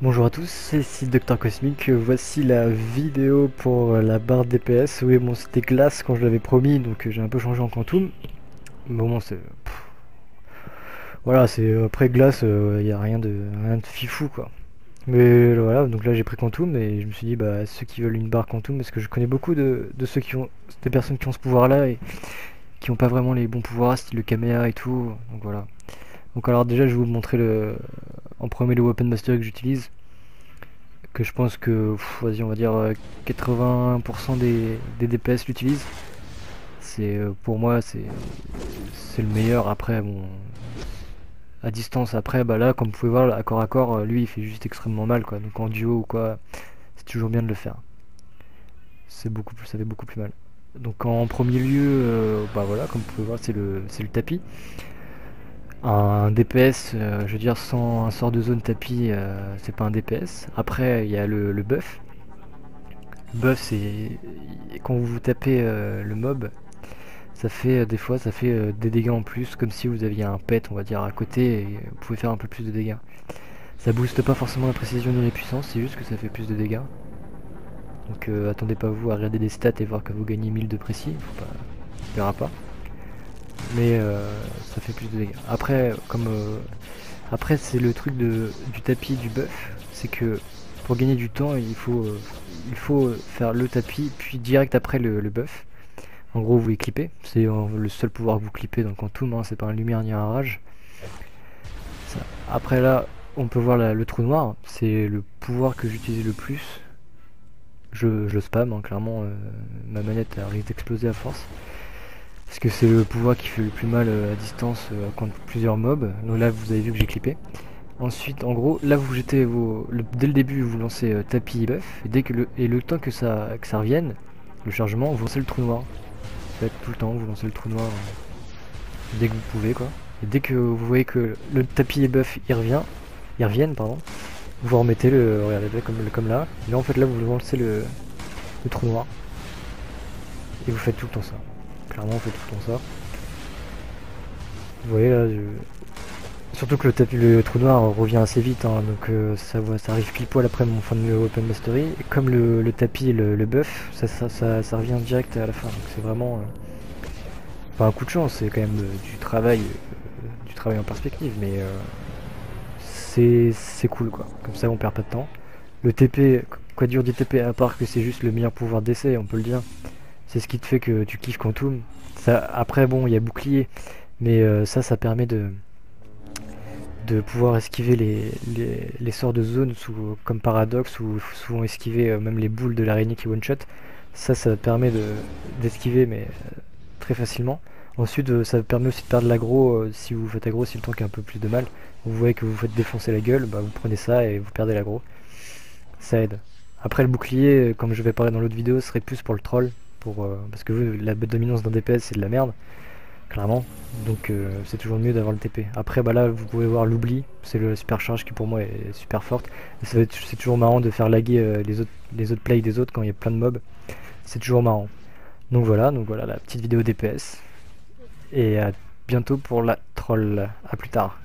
Bonjour à tous, c'est ici Docteur Cosmic. Voici la vidéo pour la barre DPS. Oui, bon, c'était glace quand je l'avais promis, donc j'ai un peu changé en quantum. Mais bon, c'est. Voilà, c'est après glace, il n'y a rien de fifou quoi. Mais voilà, donc là j'ai pris quantum et je me suis dit, bah, ceux qui veulent une barre quantum, parce que je connais beaucoup de ceux qui ont. Des personnes qui ont ce pouvoir là et qui n'ont pas vraiment les bons pouvoirs, style le Kamea et tout. Donc voilà. Donc alors, déjà, je vais vous montrer en premier le Weapon Mastery que j'utilise. Que je pense que, vas-y, on va dire 80% des DPS l'utilisent. C'est pour moi, c'est le meilleur. Après, bon, à distance, après, bah là, comme vous pouvez voir, à corps, lui, il fait juste extrêmement mal, quoi. Donc en duo ou quoi, c'est toujours bien de le faire. Ça fait beaucoup plus mal. Donc en premier lieu, bah voilà, comme vous pouvez voir, c'est le tapis. Un DPS, je veux dire, sans un sort de zone tapis, c'est pas un DPS. Après, il y a le buff. Buff, c'est quand vous tapez le mob, ça fait des fois ça fait des dégâts en plus, comme si vous aviez un pet, on va dire, à côté, et vous pouvez faire un peu plus de dégâts. Ça booste pas forcément la précision ni la puissance, c'est juste que ça fait plus de dégâts. Donc attendez pas vous à regarder des stats et voir que vous gagnez 1000 de précis, faut pas, on verra pas. Mais ça fait plus de dégâts. Après, après c'est le truc du tapis du buff, c'est que pour gagner du temps, il faut faire le tapis, puis direct après le buff. En gros, vous les clippez. C'est le seul pouvoir que vous clippez dans le Quantum, hein, c'est pas un lumière ni un rage. Ça. Après là, on peut voir le trou noir. C'est le pouvoir que j'utilise le plus. Je spam, hein, clairement. Ma manette risque d'exploser à force. Parce que c'est le pouvoir qui fait le plus mal à distance contre plusieurs mobs. Donc là, vous avez vu que j'ai clippé. Ensuite, en gros, là vous jetez dès le début, vous lancez tapis et buff. Et, le temps que ça revienne, le chargement, vous lancez le trou noir. Faites tout le temps, vous lancez le trou noir dès que vous pouvez quoi. Et dès que vous voyez que le tapis et buff ils reviennent pardon, vous remettez regardez comme là. Et là en fait là vous lancez le trou noir et vous faites tout le temps ça. Clairement vous faites tout le temps ça. Vous voyez là, surtout que le trou noir revient assez vite, hein, donc ça arrive pile poil après mon fin de Open Mastery. Et comme le tapis et le buff, ça revient direct à la fin. Donc c'est vraiment pas un coup de chance, c'est quand même du travail en perspective, mais c'est cool quoi. Comme ça on perd pas de temps. Le TP, quoi dire du TP à part que c'est juste le meilleur pouvoir d'essai, on peut le dire. C'est ce qui te fait que tu kiffes Quantum. Ça, après bon, il y a bouclier, mais ça permet de pouvoir esquiver les sorts de zone comme Paradox ou souvent esquiver même les boules de l'araignée qui one shot. Ça permet d'esquiver mais très facilement. Ensuite, ça permet aussi de perdre l'aggro si vous faites aggro, si le tank a un peu plus de mal. Vous voyez que vous faites défoncer la gueule, bah vous prenez ça et vous perdez l'aggro. Ça aide. Après le bouclier, comme je vais parler dans l'autre vidéo, serait plus pour le troll, parce que la dominance d'un DPS c'est de la merde, clairement. Donc c'est toujours mieux d'avoir le TP. Après bah là vous pouvez voir l'oubli, c'est le super charge qui pour moi est super forte. C'est toujours marrant de faire laguer les autres plays des autres quand il y a plein de mobs. C'est toujours marrant. Donc voilà la petite vidéo DPS. Et à bientôt pour la troll. A plus tard.